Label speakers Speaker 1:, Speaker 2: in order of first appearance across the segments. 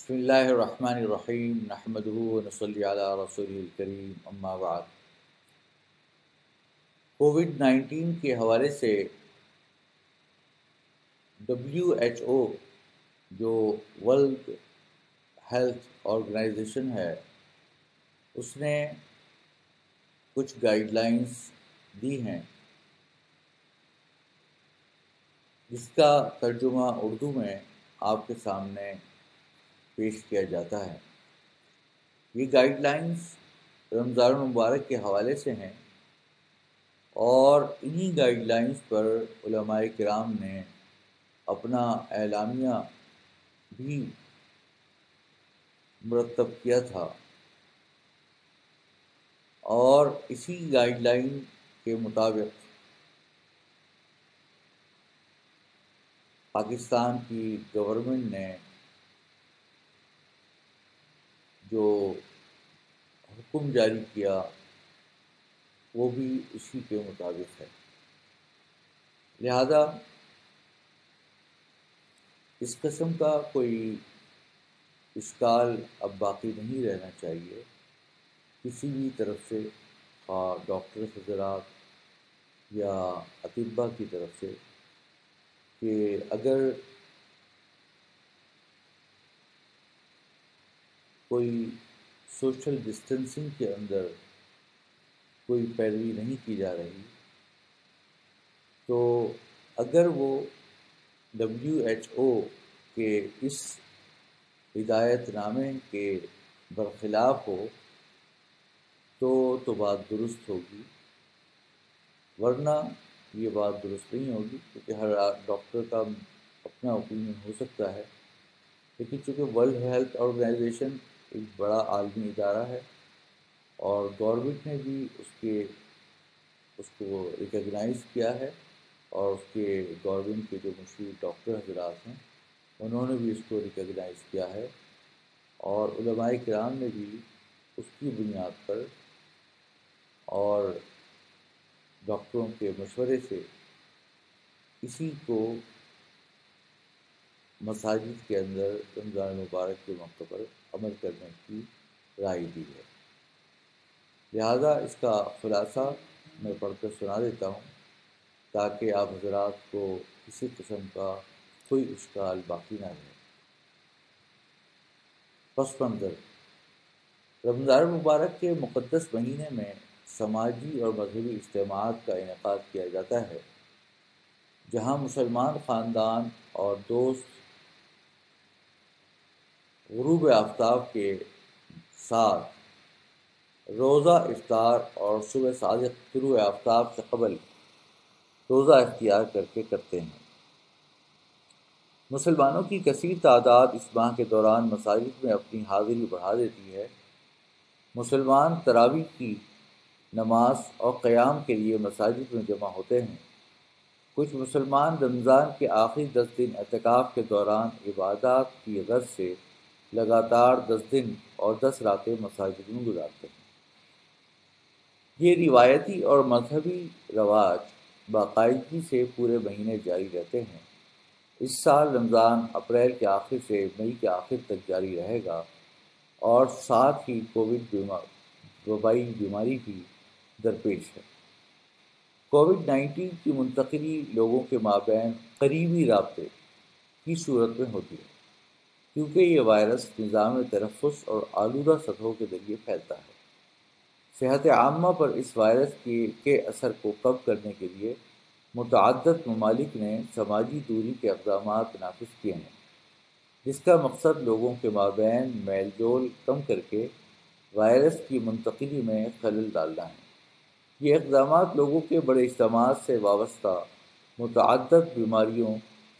Speaker 1: بسم اللہ الرحمن الرحیم نحمدہ ونصلی علی رسولہ الکریم اما بعد۔ کووڈ-19 کے حوالے سے WHO جو ورلڈ ہیلتھ آرگنائزیشن ہے اس نے کچھ گائیڈ لائنز دی ہیں جس کا ترجمہ اردو میں آپ کے سامنے پیش کیا جاتا ہے۔ یہ گائیڈ لائنز رمضان المبارک کے حوالے سے ہیں اور انہی گائیڈ لائنز پر علماء کرام نے اپنا اعلامیہ بھی مرتب کیا تھا، اور اسی گائیڈ لائن کے مطابق پاکستان کی گورنمنٹ نے جو حکم جاری کیا وہ بھی اسی کے مطابق ہے۔ لہذا اس قسم کا کوئی اشکال اب باقی نہیں رہنا چاہیے کسی بھی طرف سے، خواہ ڈاکٹر حضرات یا اطباء کی طرف سے، کہ اگر کوئی سوشل ڈسٹینسنگ کے اندر کوئی پیروی نہیں کی جا رہی تو اگر وہ WHO کے اس ہدایت نامے کے برخلاف ہو تو بات درست ہوگی، ورنہ یہ بات درست نہیں ہوگی، کیونکہ ہر ڈاکٹر کا اپنا اوپینین ہو سکتا ہے، لیکن چونکہ ورلڈ ہیلتھ آرگنائزیشن ایک بڑا عالمی ادارہ ہے اور گورنمنٹ نے بھی اس کو ریکگنائز کیا ہے، اور اس کے گورنمنٹ کے جو مشہور ڈاکٹر حضرات ہیں انہوں نے بھی اس کو ریکگنائز کیا ہے، اور علماء کرام نے بھی اس کی بنیاد پر اور ڈاکٹروں کے مشورے سے اسی کو مساجد کے اندر رمضان المبارک کے موقع پر عمل کرنے کی رائے دی ہے۔ لہذا اس کا خلاصہ میں پڑھ کر سنا دیتا ہوں تاکہ آپ حضرات کو کسی قسم کا کوئی اشکال باقی نہ رہے۔ پس منظر: رمضان المبارک کے مقدس مہینے میں سماجی اور مذہبی اجتماعات کا انعقاد کیا جاتا ہے، جہاں مسلمان خاندان اور دوست غروب آفتاب کے ساتھ روزہ افطار اور صبح صادق طلوع آفتاب سے قبل روزہ اختیار کرتے ہیں۔ مسلمانوں کی کثیر تعداد اس ماہ کے دوران مساجد میں اپنی حاضری بڑھا دیتی ہے۔ مسلمان تراویح کی نماز اور قیام کے لیے مساجد میں جمع ہوتے ہیں۔ کچھ مسلمان رمضان کے آخری 10 دن اعتکاف کے دوران عبادات کی غرض سے لگاتار 10 دن اور 10 راتیں مساجد میں گزارتے ہیں۔ یہ روایتی اور مذہبی رواج باقاعدگی سے پورے مہینے جاری رہتے ہیں۔ اس سال رمضان اپریل کے آخر سے مئی کے آخر تک جاری رہے گا، اور ساتھ ہی کووڈ وبائی بیماری بھی درپیش ہے۔ کووڈ-19 کی منتقلی لوگوں کے مابین قریبی رابطے کی صورت میں ہوتی ہے، کیونکہ یہ وائرس نظام تنفس اور آلودہ سطحوں کے ذریعے پھیلتا ہے۔ صحت عامہ پر اس وائرس کے اثر کو کم کرنے کے لیے متعدد ممالک نے سماجی دوری کے اقدامات نافذ کیے ہیں، جس کا مقصد لوگوں کے مابین میل جول کم کر کے وائرس کی منتقلی میں خلل ڈالنا ہے۔ یہ اقدامات لوگوں کے بڑے اجتماعات سے وابستہ متعدد بیماریوں،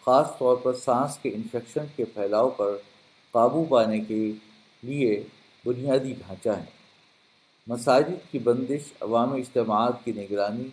Speaker 1: خاص طور پر سانس کے انفیکشن کے پھیلاؤ پر قابو پانے کے لیے بنیادی ڈھانچہ ہیں۔ مساجد کی بندش، عوامی اجتماعات کی نگرانی،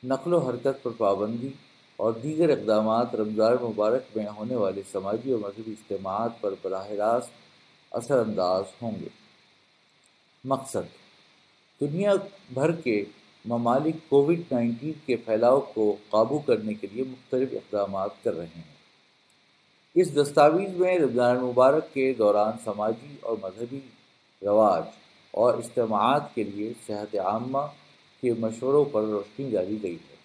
Speaker 1: نقل و حرکت پر پابندی اور دیگر اقدامات رمضان مبارک میں ہونے والے سماجی اور مذہبی اجتماعات پر براہ راست اثر انداز ہوں گے۔ مقصد: دنیا بھر کے ممالک کووڈ-19 کے پھیلاؤ کو قابو کرنے کے لیے مختلف اقدامات کر رہے ہیں۔ اس دستاویز میں رمضان المبارک کے دوران سماجی اور مذہبی رواج اور اجتماعات کے لیے صحت عامہ کے مشوروں پر روشنی ڈالی گئی ہے،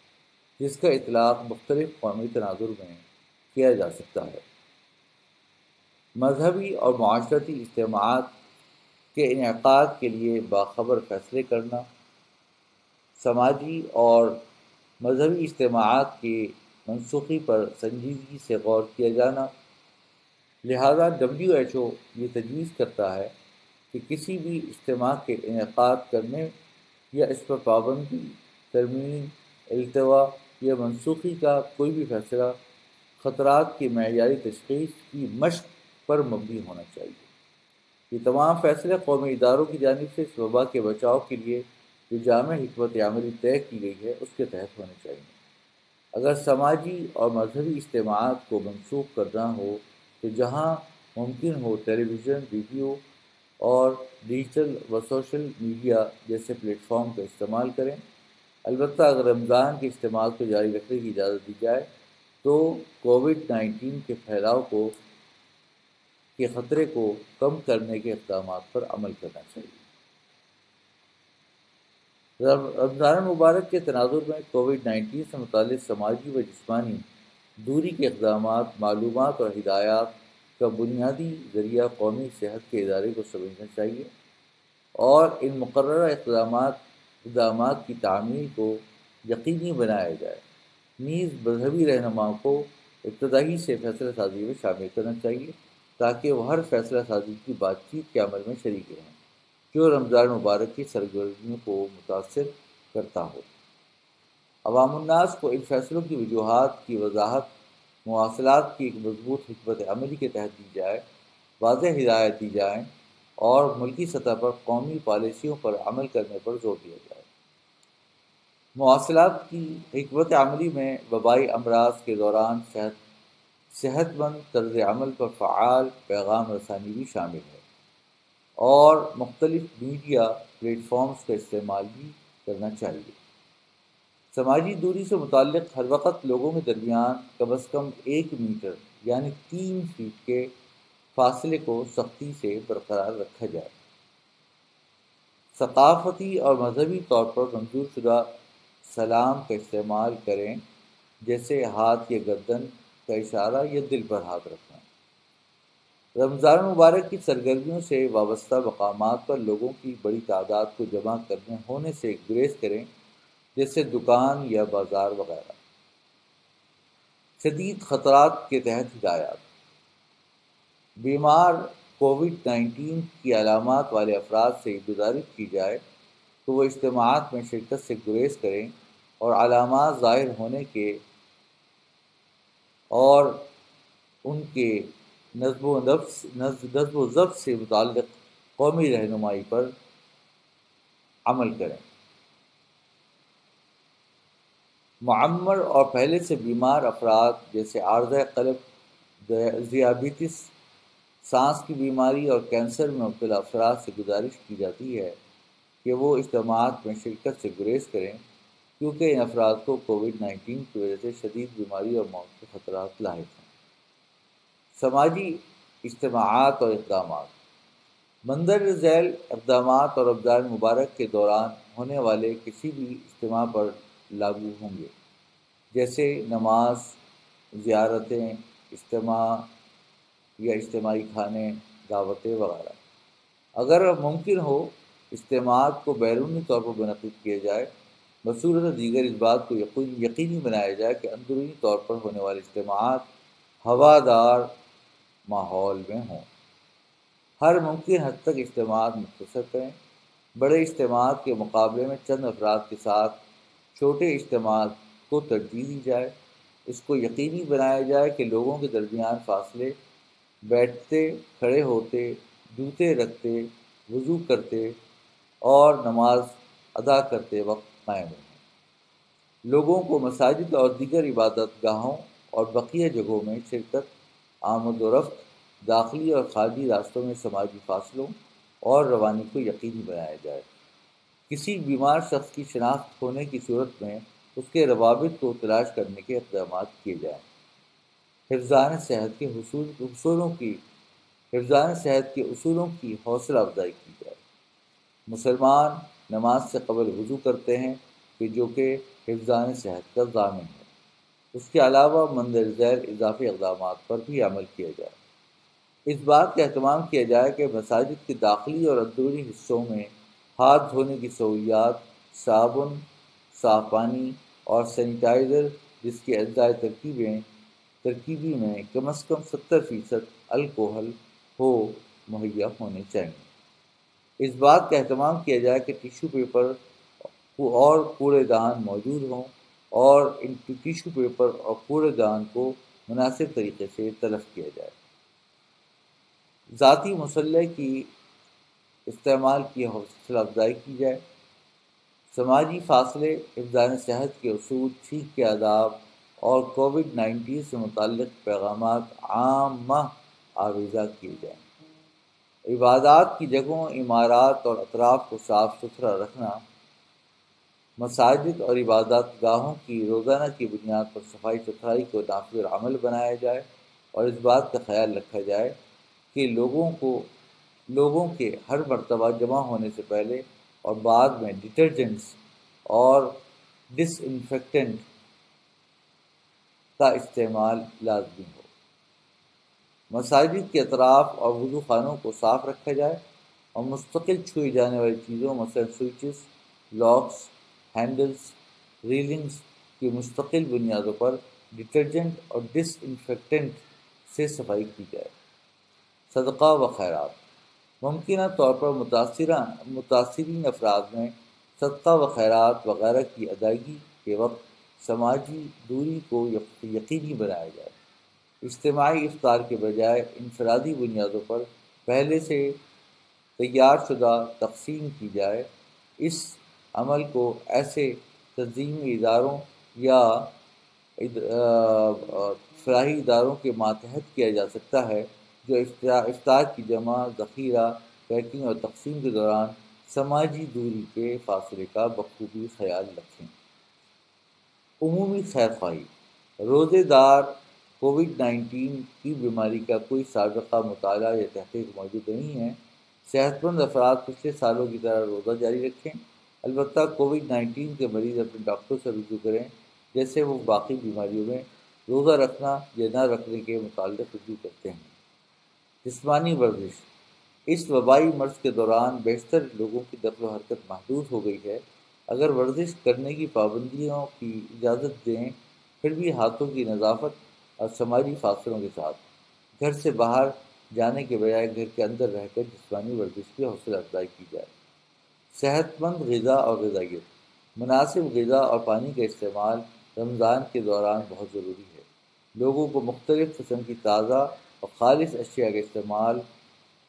Speaker 1: جس کا اطلاق مختلف قومی تناظر میں کیا جا سکتا ہے۔ مذہبی اور معاشرتی اجتماعات کے انعقاد کے لیے باخبر فیصلے کرنا، سماجی اور مذہبی اجتماعات کی منسوخی پر سنجیدگی سے غور کیا جانا۔ لہذا WHO یہ تجویز کرتا ہے کہ کسی بھی اجتماع کے انعقاد کرنے یا اس پر پابندی، ترمیم، التوا یا منسوخی کا کوئی بھی فیصلہ خطرات کی معیاری تشخیص کی مشق پر مبنی ہونا چاہیے۔ یہ تمام فیصلے قومی اداروں کی جانب سے اس وبا کے بچاؤ کے لیے جو جامع حکمت عملی طے کی گئی ہے اس کے تحت ہونے چاہیے۔ اگر سماجی اور مذہبی اجتماعات کو منسوخ کرنا ہو تو جہاں ممکن ہو ٹیلی ویژن، ریڈیو اور ڈیجیٹل و سوشل میڈیا جیسے پلیٹ فارم کا استعمال کریں۔ البتہ اگر رمضان کے اجتماعات کو جاری رکھنے کی اجازت دی جائے تو کووڈ-19 کے پھیلاؤ کے خطرے کو کم کرنے کے اقدامات پر عمل کرنا چاہیے۔ رمضان المبارک کے تناظر میں کووڈ-19 سے متعلق سماجی و جسمانی دوری کے اقدامات، معلومات اور ہدایات کا بنیادی ذریعہ قومی صحت کے ادارے کو سمجھنا چاہیے اور ان مقررہ اقدامات کی تعمیل کو یقینی بنایا جائے۔ نیز مذہبی رہنماؤں کو ابتدائی سے فیصلہ سازی میں شامل کرنا چاہیے تاکہ وہ ہر فیصلہ سازی کی بات چیت کے عمل میں شریک رہیں جو رمضان مبارک کی سرگرمیوں کو متاثر کرتا ہو۔ عوام الناس کو ان فیصلوں کی وجوہات کی وضاحت مواصلات کی ایک مضبوط حکمت عملی کے تحت دی جائے، واضح ہدایت دی جائیں اور ملکی سطح پر قومی پالیسیوں پر عمل کرنے پر زور دیا جائے۔ مواصلات کی حکمت عملی میں وبائی امراض کے دوران صحت مند طرز عمل پر فعال پیغام رسانی بھی شامل ہے اور مختلف میڈیا پلیٹ فارمز کا استعمال بھی کرنا چاہیے۔ سماجی دوری سے متعلق ہر وقت لوگوں کے درمیان کم از کم 1 میٹر یعنی 3 فیٹ کے فاصلے کو سختی سے برقرار رکھا جائے۔ ثقافتی اور مذہبی طور پر منظور شدہ سلام کا استعمال کریں، جیسے ہاتھ یا گردن کا اشارہ یا دل پر ہاتھ رکھنا۔ رمضان مبارک کی سرگرمیوں سے وابستہ مقامات پر لوگوں کی بڑی تعداد کو جمع کرنے ہونے سے گریز کریں، جیسے دکان یا بازار وغیرہ۔ شدید خطرات کے تحت ہدایات: بیمار کووڈ-19 کی علامات والے افراد سے گزارش کی جائے تو وہ اجتماعات میں شرکت سے گریز کریں اور علامات ظاہر ہونے کے اور ان کے نظم و ضبط سے متعلق قومی رہنمائی پر عمل کریں۔ معمر اور پہلے سے بیمار افراد جیسے عارضہ قلب، ذیابیطس، سانس کی بیماری اور کینسر میں مبتلا افراد سے گزارش کی جاتی ہے کہ وہ اجتماعات میں شرکت سے گریز کریں کیونکہ ان افراد کو کووڈ-19 کی وجہ سے شدید بیماری اور موت کے خطرات لاحق ہیں۔ سماجی اجتماعات اور اقدامات: مندرجہ ذیل اقدامات اور رمضان مبارک کے دوران ہونے والے کسی بھی اجتماع پر لاگو ہوں گے، جیسے نماز، زیارتیں، اجتماع یا اجتماعی کھانے، دعوتیں وغیرہ۔ اگر ممکن ہو اجتماعات کو بیرونی طور پر منعقد کیا جائے، بصورت دیگر اس بات کو یقینی بنایا جائے کہ اندرونی طور پر ہونے والے اجتماعات ہوادار ماحول میں ہوں۔ ہر ممکن حد تک اجتماعات مختصر کریں۔ بڑے اجتماعات کے مقابلے میں چند افراد کے ساتھ چھوٹے اجتماعات کو ترجیح دی جائے۔ اس کو یقینی بنایا جائے کہ لوگوں کے درمیان فاصلے بیٹھتے، کھڑے ہوتے، جوتے رکھتے، وضو کرتے اور نماز ادا کرتے وقت قائم رہیں۔ لوگوں کو مساجد اور دیگر عبادت گاہوں اور بقیہ جگہوں میں شرکت، آمد و رفت، داخلی اور خارجی راستوں میں سماجی فاصلوں اور روانی کو یقینی بنایا جائے۔ کسی بیمار شخص کی شناخت ہونے کی صورت میں اس کے روابط کو تلاش کرنے کے اقدامات کیے جائیں۔ حفظان صحت کے اصولوں کی حوصلہ افزائی کی جائے۔ مسلمان نماز سے قبل وضو کرتے ہیں جو کہ حفظان صحت کا ضامن ہے۔ اس کے علاوہ مندرجہ ذیل اضافی اقدامات پر بھی عمل کیا جائے۔ اس بات کا اہتمام کیا جائے کہ مساجد کے داخلی اور اندرونی حصوں میں ہاتھ دھونے کی سہولیات، صابن، صاف پانی اور سینیٹائزر جس کی اجزائے ترکیبی میں کم از کم 70% الکحل ہو مہیا ہونے چاہیے۔ اس بات کا اہتمام کیا جائے کہ ٹیشو پیپر اور کوڑے دان موجود ہوں اور ان ٹیشو پیپر اور کوڑے دان کو مناسب طریقے سے تلف کیا جائے۔ ذاتی مسلح کی استعمال کی حوصلہ افزائی کی جائے۔ سماجی فاصلے، حفظان صحت کے اصول، چھینک کے آداب اور کووڈ-19 سے متعلق پیغامات عامہ آویزاں کیے جائیں۔ عبادات کی جگہوں، عمارات اور اطراف کو صاف ستھرا رکھنا، مساجد اور عبادات گاہوں کی روزانہ کی بنیاد پر صفائی ستھرائی کو نافذ العمل بنایا جائے اور اس بات کا خیال رکھا جائے کہ لوگوں کے ہر مرتبہ جمع ہونے سے پہلے اور بعد میں ڈٹرجنٹس اور ڈس انفیکٹنٹ کا استعمال لازمی ہو۔ مساجد کے اطراف اور وضو خانوں کو صاف رکھا جائے اور مستقل چھوئی جانے والی چیزوں مثلا سوئچز، لاکس، ہینڈلز، ریلنگز کی مستقل بنیادوں پر ڈٹرجنٹ اور ڈس انفیکٹنٹ سے صفائی کی جائے۔ صدقہ و خیرات، ممکنہ طور پر متاثرین افراد میں صدقہ و خیرات وغیرہ کی ادائیگی کے وقت سماجی دوری کو یقینی بنایا جائے۔ اجتماعی افطار کے بجائے انفرادی بنیادوں پر پہلے سے تیار شدہ تقسیم کی جائے۔ اس عمل کو ایسے تنظیمی اداروں یا فلاحی اداروں کے ماتحت کیا جا سکتا ہے جو افطار کی جمع، ذخیرہ، پیکنگ اور تقسیم کے دوران سماجی دوری کے فاصلے کا بخوبی خیال رکھیں۔ عمومی خیر خواہی، روزے دار کووڈ-19 کی بیماری کا کوئی سابقہ مطالعہ یا تحقیق موجود نہیں ہے۔ صحت مند افراد پچھلے سالوں کی طرح روزہ جاری رکھیں، البتہ کووڈ-19 کے مریض اپنے ڈاکٹر سے رجوع کریں جیسے وہ باقی بیماریوں میں روزہ رکھنا یا نہ رکھنے کے متعلق رجوع کرتے ہیں۔ جسمانی ورزش، اس وبائی مرض کے دوران بیشتر لوگوں کی نقل و حرکت محدود ہو گئی ہے۔ اگر ورزش کرنے کی پابندیوں کی اجازت دیں پھر بھی ہاتھوں کی نظافت اور سماجی فاصلوں کے ساتھ گھر سے باہر جانے کے بجائے گھر کے اندر رہ کر جسمانی ورزش کی حوصلہ افزائی کی جائے۔ صحت مند غذا اور غذائیت، مناسب غذا اور پانی کا استعمال رمضان کے دوران بہت ضروری ہے۔ لوگوں کو مختلف قسم کی تازہ اور خالص اشیاء کا استعمال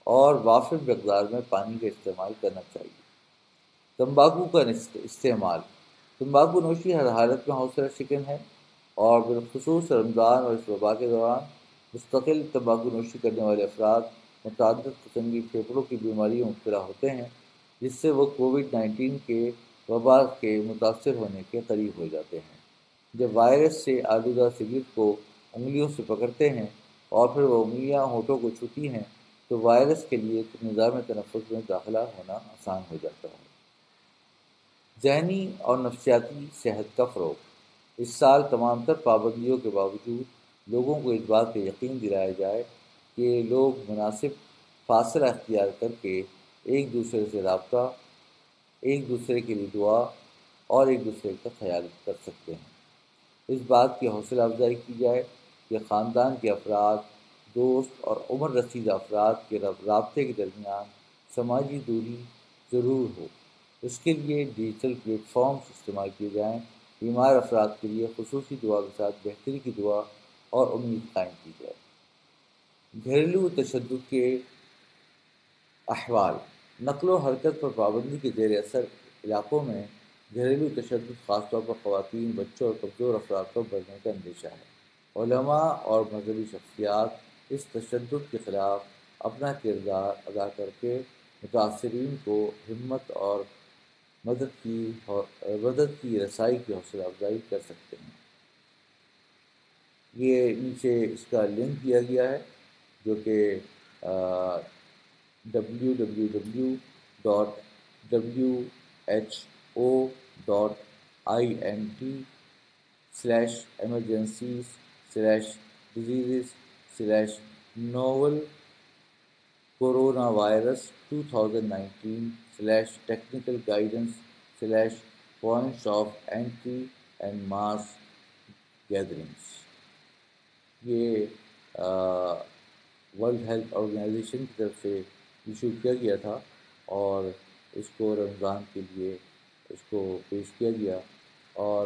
Speaker 1: اور وافر مقدار میں پانی کا استعمال کرنا چاہیے۔ تمباکو کا استعمال، تمباکو نوشی ہر حالت میں حوصلہ شکن ہے اور بالخصوص رمضان اور اس وبا کے دوران مستقل تمباکو نوشی کرنے والے افراد متعدد قسم کی پھیپھڑوں کی بیماریوں میں مبتلا ہوتے ہیں جس سے وہ کووڈ-19 کے وبا کے متاثر ہونے کے قریب ہو جاتے ہیں۔ جب وائرس سے آلودہ سگریٹ کو انگلیوں سے پکڑتے ہیں اور پھر وہ انگلیاں ہونٹوں کو چھوتی ہیں تو وائرس کے لیے نظام تنفس میں داخلہ ہونا آسان ہو جاتا ہے۔ ذہنی اور نفسیاتی صحت کا فروغ، اس سال تمام تر پابندیوں کے باوجود لوگوں کو اس بات کا یقین دلایا جائے کہ لوگ مناسب فاصلہ اختیار کر کے ایک دوسرے سے رابطہ، ایک دوسرے کے لیے دعا اور ایک دوسرے کا خیال کر سکتے ہیں۔ اس بات کی حوصلہ افزائی کی جائے کہ خاندان کے افراد، دوست اور عمر رسیدہ افراد کے رابطے کے درمیان سماجی دوری ضرور ہو۔ اس کے لیے ڈیجیٹل پلیٹ فارمز استعمال کیے جائیں، بیمار افراد کے لیے خصوصی دعا کے ساتھ بہتری کی دعا اور امید قائم کی جائے۔ گھریلو تشدد کے احوال، نقل و حرکت پر پابندی کے زیر اثر علاقوں میں گھریلو تشدد خاص طور پر خواتین، بچوں اور کمزور افراد پر بڑھنے کا اندیشہ ہے۔ علماء اور مذہبی شخصیات اس تشدد کے خلاف اپنا کردار ادا کر کے متاثرین کو ہمت اور مدد کی رسائی کی حوصلہ افزائی کر سکتے ہیں۔ یہ نیچے اس کا لنک دیا گیا ہے جو کہ who.who.emergencies/diseases/novel coronavirus 2019/technical guidance/points of entry and mass gatherings. یہ ورلڈ ہیلتھ آرگنائزیشن کی طرف سے ایشو کیا گیا تھا اور اس کو رمضان کے لیے اس کو پیش کیا گیا، اور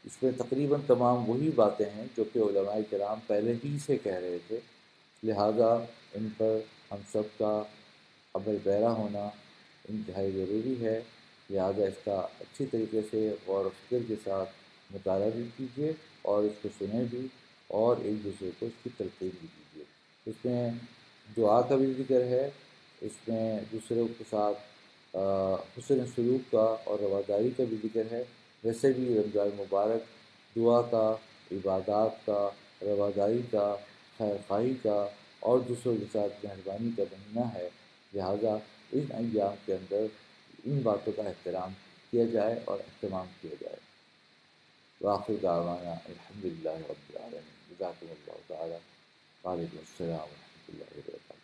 Speaker 1: اس میں تقریباً تمام وہی باتیں ہیں جو کہ علماء کرام پہلے ہی سے کہہ رہے تھے، لہٰذا ان پر ہم سب کا عمل پیرا ہونا انتہائی ضروری ہے. لہٰذا اس کا اچھی طریقے سے غور و فکر کے ساتھ مطالعہ بھی کیجیے اور اس کو سنیں بھی، اور ایک دوسرے کو اس کی تلقین بھی دیجیے. اس میں دعا کا بھی ذکر ہے، اس میں دوسروں کے ساتھ حسن سلوک کا اور رواداری کا بھی ذکر ہے. ویسے بھی رمضان مبارک دعا کا، عبادات کا، رواداری کا، خیر خواہی کا اور دوسروں کے ساتھ مہربانی کا مہینہ ہے. لہٰذا ان ایام کے اندر ان باتوں کا احترام کیا جائے اور اہتمام کیا جائے. وآخر دعوانا الحمد للہ رب العالمین. جزاکم اللہ تعالیٰ. وعلیکم السلام ورحمۃ اللہ وبرکاتہ.